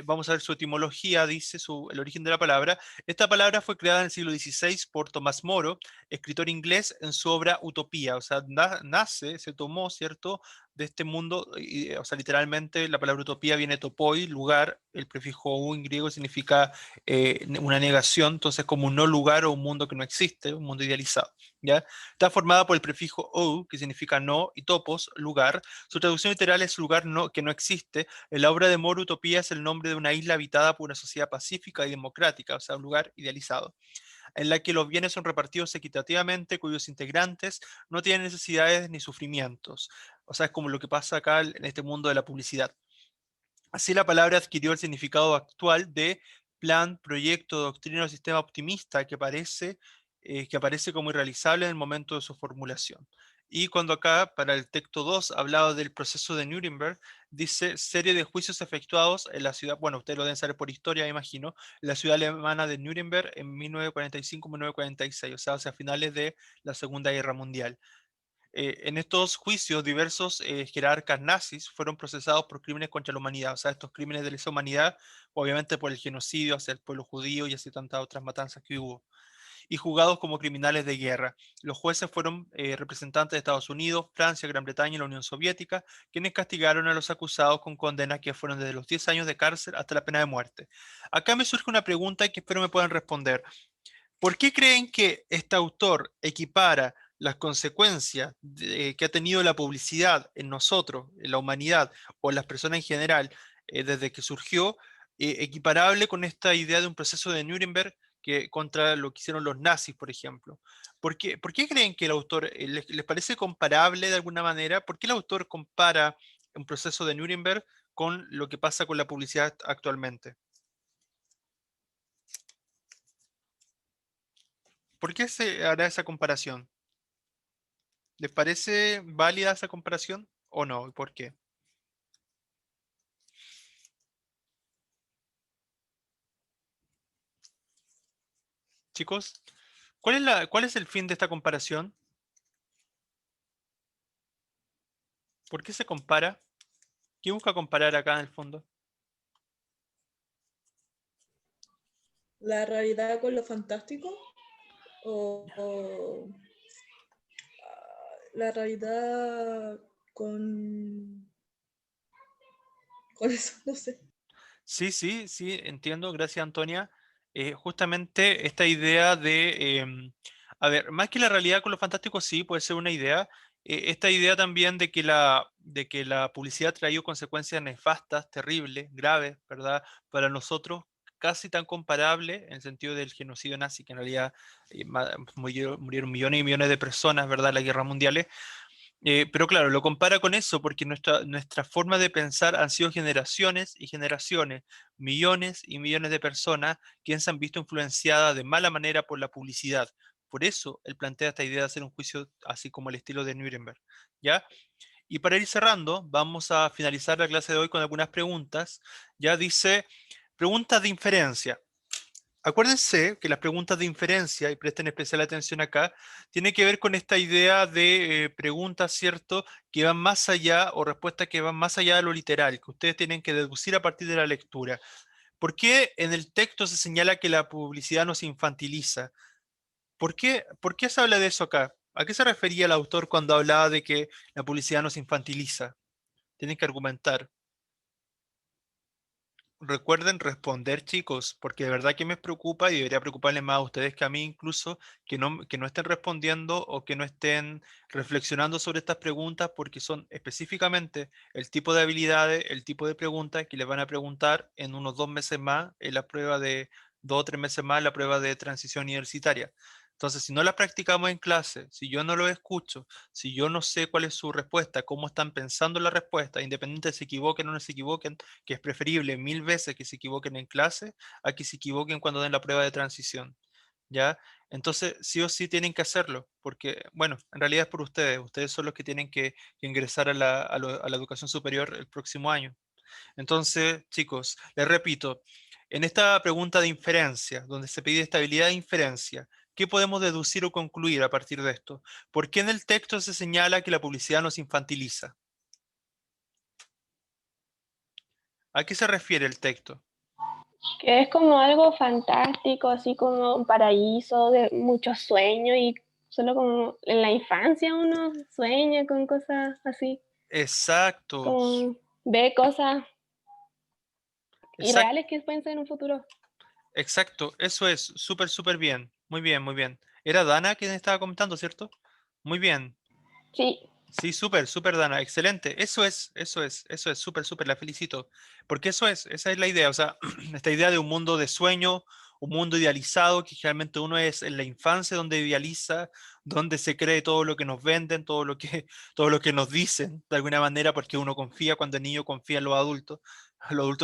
vamos a ver su etimología, dice el origen de la palabra. Esta palabra fue creada en el siglo XVI por Tomás Moro, escritor inglés, en su obra Utopía. O sea, nace, se tomó, ¿cierto?, de este mundo, o sea, literalmente la palabra utopía viene topoi, lugar, el prefijo u en griego significa una negación, entonces como un no lugar o un mundo que no existe, un mundo idealizado. ¿Ya? Está formada por el prefijo ou, que significa no, y topos, lugar. Su traducción literal es lugar que no existe. En la obra de Moro, Utopía es el nombre de una isla habitada por una sociedad pacífica y democrática, o sea, un lugar idealizado, en la que los bienes son repartidos equitativamente, cuyos integrantes no tienen necesidades ni sufrimientos. O sea, es como lo que pasa acá en este mundo de la publicidad. Así la palabra adquirió el significado actual de plan, proyecto, doctrina o sistema optimista que aparece como irrealizable en el momento de su formulación. Y cuando acá, para el texto 2, hablaba del proceso de Nuremberg, dice serie de juicios efectuados en la ciudad, bueno, ustedes lo deben saber por historia, me imagino, en la ciudad alemana de Nuremberg en 1945-1946, o sea, hacia finales de la Segunda Guerra Mundial. En estos juicios, diversos jerarcas nazis fueron procesados por crímenes contra la humanidad, o sea, estos crímenes de lesa humanidad, obviamente por el genocidio hacia el pueblo judío y así tantas otras matanzas que hubo, y juzgados como criminales de guerra. Los jueces fueron representantes de Estados Unidos, Francia, Gran Bretaña y la Unión Soviética, quienes castigaron a los acusados con condenas que fueron desde los 10 años de cárcel hasta la pena de muerte. Acá me surge una pregunta que espero me puedan responder. ¿Por qué creen que este autor equipara las consecuencias que ha tenido la publicidad en nosotros, en la humanidad o en las personas en general, desde que surgió, equiparable con esta idea de un proceso de Nuremberg contra lo que hicieron los nazis, por ejemplo? ¿Por qué creen que el autor, les parece comparable de alguna manera? ¿Por qué el autor compara un proceso de Nuremberg con lo que pasa con la publicidad actualmente? ¿Por qué se hará esa comparación? ¿Les parece válida esa comparación o no? ¿Y por qué? Chicos, ¿cuál es el fin de esta comparación? ¿Por qué se compara? ¿Qué busca comparar acá en el fondo? La realidad con lo fantástico o la realidad con eso, no sé. Sí, entiendo, gracias Antonia. Justamente esta idea de, a ver, más que la realidad con lo fantástico, sí, puede ser una idea, esta idea también de que la publicidad ha traído consecuencias nefastas, terribles, graves, ¿verdad? Para nosotros, casi tan comparable en el sentido del genocidio nazi, que en realidad murieron millones y millones de personas, ¿verdad? En las guerras mundiales. Pero claro, lo compara con eso porque nuestra forma de pensar han sido generaciones y generaciones, millones y millones de personas que se han visto influenciadas de mala manera por la publicidad. Por eso él plantea esta idea de hacer un juicio así como el estilo de Nuremberg, ¿ya? Y para ir cerrando, vamos a finalizar la clase de hoy con algunas preguntas. Ya dice, preguntas de inferencia. Acuérdense que las preguntas de inferencia, y presten especial atención acá, tiene que ver con esta idea de preguntas, ¿cierto?, que van más allá, o respuestas que van más allá de lo literal, que ustedes tienen que deducir a partir de la lectura. ¿Por qué en el texto se señala que la publicidad nos infantiliza? ¿Por qué se habla de eso acá? ¿A qué se refería el autor cuando hablaba de que la publicidad nos infantiliza? Tienen que argumentar. Recuerden responder, chicos, porque de verdad que me preocupa y debería preocuparles más a ustedes que a mí incluso, que no estén respondiendo o que no estén reflexionando sobre estas preguntas, porque son específicamente el tipo de habilidades, el tipo de preguntas que les van a preguntar en unos 2 meses más en la prueba de 2 o 3 meses más en la prueba de transición universitaria. Entonces, si no las practicamos en clase, si yo no lo escucho, si yo no sé cuál es su respuesta, cómo están pensando la respuesta, independiente de si se equivoquen o no se equivoquen, que es preferible 1000 veces que se equivoquen en clase a que se equivoquen cuando den la prueba de transición, ¿ya? Entonces, sí o sí tienen que hacerlo, porque, bueno, en realidad es por ustedes. Ustedes son los que tienen que ingresar a la educación superior el próximo año. Entonces, chicos, les repito, en esta pregunta de inferencia, donde se pide estabilidad de inferencia, ¿qué podemos deducir o concluir a partir de esto? ¿Por qué en el texto se señala que la publicidad nos infantiliza? ¿A qué se refiere el texto? Que es como algo fantástico, así como un paraíso de muchos sueños y solo como en la infancia uno sueña con cosas así, Exacto, como ve cosas exacto, irreales que pueden ser en un futuro. exacto, eso es, súper, súper bien, muy bien, muy bien. Era Dana quien estaba comentando, ¿cierto? Muy bien, Sí, sí, súper, súper Dana, excelente, eso es, súper, súper, la felicito, porque eso es, esa es la idea, o sea, esta idea de un mundo de sueño, un mundo idealizado, que generalmente uno es en la infancia donde idealiza, donde se cree todo lo que nos venden, todo lo que nos dicen, de alguna manera, porque uno confía, cuando el niño confía en los adultos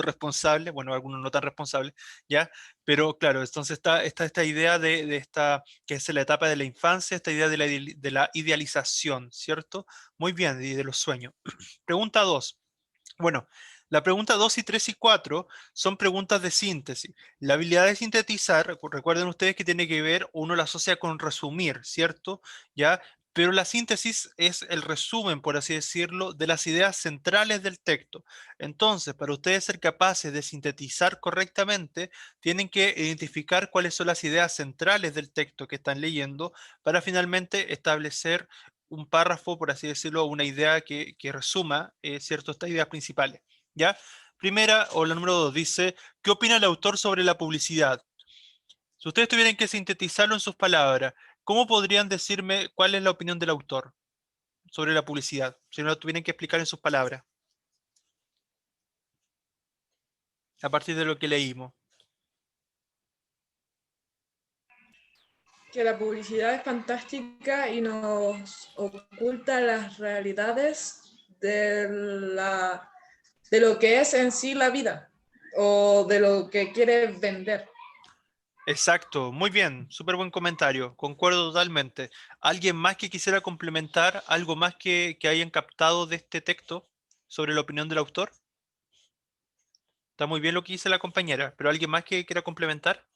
responsables, bueno, algunos no tan responsables, ¿ya? Pero claro, entonces está esta idea de esta, que es la etapa de la infancia, esta idea de la idealización, ¿cierto? Muy bien, y de los sueños. Pregunta 2. Bueno, la pregunta 2 y 3 y 4 son preguntas de síntesis. La habilidad de sintetizar, recuerden ustedes que tiene que ver, uno la asocia con resumir, ¿cierto? ¿Ya? Pero la síntesis es el resumen, por así decirlo, de las ideas centrales del texto. Entonces, para ustedes ser capaces de sintetizar correctamente, tienen que identificar cuáles son las ideas centrales del texto que están leyendo para finalmente establecer un párrafo, por así decirlo, una idea que resuma, ¿cierto?, estas ideas principales, ¿ya? Primera, o la número 2, dice, ¿qué opina el autor sobre la publicidad? Si ustedes tuvieran que sintetizarlo en sus palabras, ¿cómo podrían decirme cuál es la opinión del autor sobre la publicidad? Si no lo tuvieran que explicar en sus palabras, a partir de lo que leímos. Que la publicidad es fantástica y nos oculta las realidades de lo que es en sí la vida o de lo que quiere vender. Exacto, muy bien, súper buen comentario, concuerdo totalmente. ¿Alguien más que quisiera complementar, algo más que hayan captado de este texto sobre la opinión del autor? Está muy bien lo que dice la compañera, pero ¿alguien más que quiera complementar?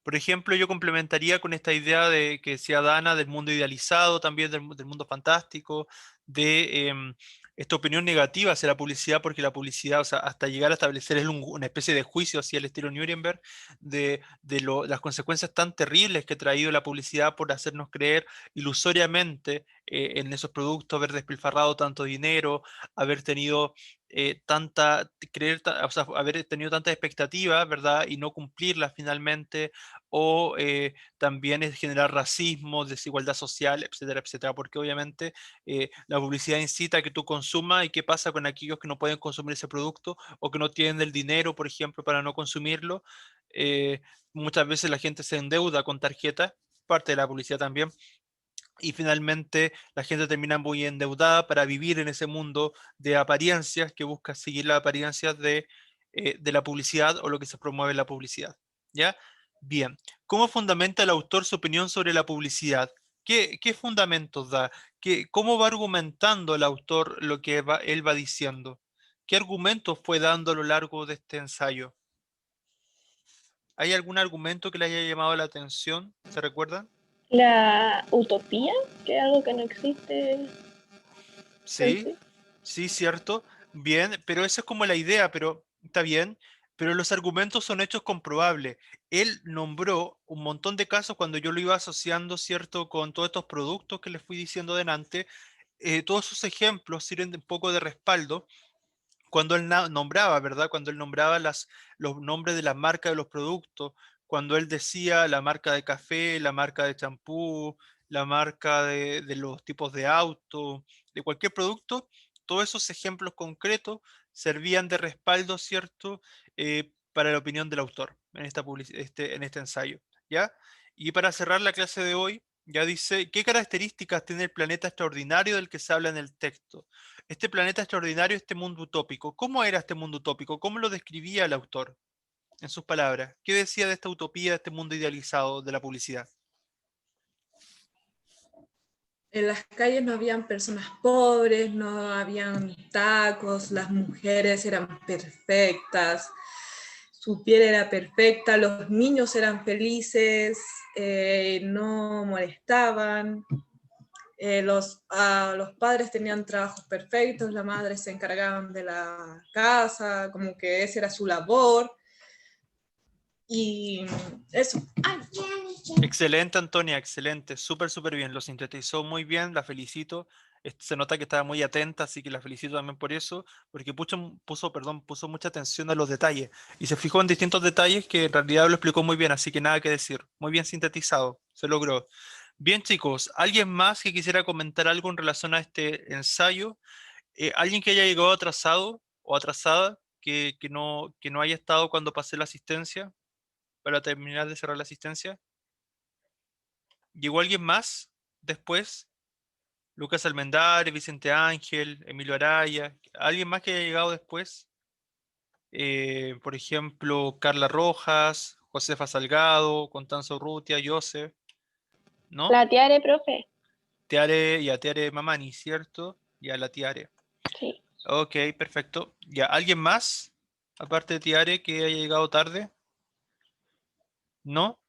Por ejemplo, yo complementaría con esta idea de que decía Dana del mundo idealizado, también del mundo fantástico, de esta opinión negativa hacia la publicidad, porque la publicidad, o sea, hasta llegar a establecer una especie de juicio hacia el estilo Nuremberg, las consecuencias tan terribles que ha traído la publicidad por hacernos creer ilusoriamente en esos productos, haber despilfarrado tanto dinero, haber tenido o sea, haber tenido tantas expectativas, ¿verdad? Y no cumplirlas finalmente, o también es generar racismo, desigualdad social, etcétera, etcétera, porque obviamente la publicidad incita a que tú consumas y qué pasa con aquellos que no pueden consumir ese producto o que no tienen el dinero, por ejemplo, para no consumirlo. Eh, Muchas veces la gente se endeuda con tarjetas, parte de la publicidad también, y finalmente la gente termina muy endeudada para vivir en ese mundo de apariencias que busca seguir las apariencias de la publicidad o lo que se promueve en la publicidad. ¿Ya? Bien. ¿Cómo fundamenta el autor su opinión sobre la publicidad? ¿Qué fundamentos da? ¿Cómo va argumentando el autor lo que él va diciendo? ¿Qué argumentos fue dando a lo largo de este ensayo? ¿Hay algún argumento que le haya llamado la atención? ¿Se recuerdan? La utopía, que es algo que no existe en Sí, sí. sí, cierto. Bien, pero esa es como la idea, pero está bien. Pero los argumentos son hechos comprobables. Él nombró un montón de casos cuando yo lo iba asociando, ¿cierto?, con todos estos productos que les fui diciendo delante. Todos sus ejemplos sirven de un poco de respaldo cuando él nombraba, ¿verdad? Cuando él nombraba los nombres de las marcas de los productos, cuando él decía la marca de café, la marca de champú, la marca de los tipos de auto, de cualquier producto, todos esos ejemplos concretos servían de respaldo, ¿cierto? Para la opinión del autor en en este ensayo, ¿ya? Y para cerrar la clase de hoy, ya dice, ¿qué características tiene el planeta extraordinario del que se habla en el texto? Este planeta extraordinario, este mundo utópico. ¿Cómo era este mundo utópico? ¿Cómo lo describía el autor en sus palabras? ¿Qué decía de esta utopía, de este mundo idealizado de la publicidad? En las calles no habían personas pobres, no habían tacos, las mujeres eran perfectas, su piel era perfecta, los niños eran felices, no molestaban, los padres tenían trabajos perfectos, las madres se encargaban de la casa, como que esa era su labor. Y eso. Excelente, Antonia, excelente, súper, súper bien, lo sintetizó muy bien, la felicito. Se nota que estaba muy atenta, así que la felicito también por eso, porque puso mucha atención a los detalles y se fijó en distintos detalles que en realidad lo explicó muy bien, así que nada que decir. Muy bien sintetizado, se logró. Bien, chicos, ¿alguien más que quisiera comentar algo en relación a este ensayo? ¿Alguien que haya llegado atrasado o atrasada, que no haya estado cuando pasé la asistencia, para terminar de cerrar la asistencia? ¿Llegó alguien más después? Lucas Almendares, Vicente Ángel, Emilio Araya. ¿Alguien más que haya llegado después? Por ejemplo, Carla Rojas, Josefa Salgado, Constanzo Urrutia, Joseph, ¿no? La tiare, profe. Teare Mamani, ¿cierto? Ya la Tiare. Sí. Ok, perfecto. ¿Ya alguien más, aparte de Tiare, que haya llegado tarde? ¿No?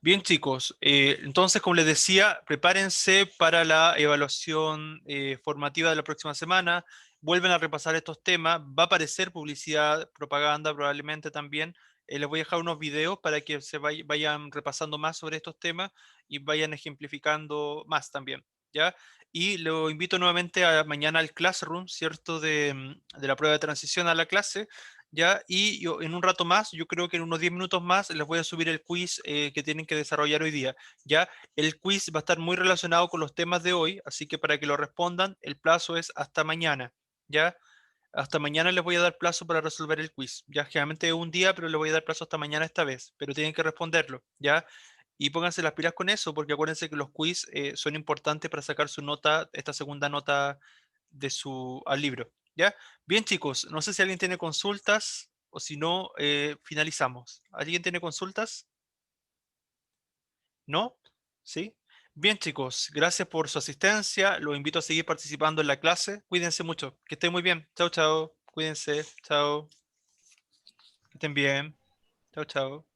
Bien, chicos. Entonces, como les decía, prepárense para la evaluación formativa de la próxima semana. Vuelven a repasar estos temas. Va a aparecer publicidad, propaganda probablemente también. Les voy a dejar unos videos para que vayan repasando más sobre estos temas y vayan ejemplificando más también, ¿ya? Y lo invito nuevamente a mañana al Classroom, ¿cierto? De la prueba de transición a la clase. ¿Ya? Y yo en un rato más, yo creo que en unos 10 minutos más, les voy a subir el quiz que tienen que desarrollar hoy día, ¿ya? El quiz va a estar muy relacionado con los temas de hoy, así que para que lo respondan, el plazo es hasta mañana, ¿ya? Hasta mañana les voy a dar plazo para resolver el quiz, ya generalmente es un día, pero les voy a dar plazo hasta mañana esta vez, pero tienen que responderlo, ¿ya? Y pónganse las pilas con eso, porque acuérdense que los quiz son importantes para sacar su nota, esta segunda nota al libro, ¿ya? Bien, chicos, no sé si alguien tiene consultas o si no, finalizamos. ¿Alguien tiene consultas? ¿No? ¿Sí? Bien, chicos, gracias por su asistencia. Los invito a seguir participando en la clase. Cuídense mucho. Que estén muy bien. Chao, chao. Cuídense. Chao. Que estén bien. Chao, chao.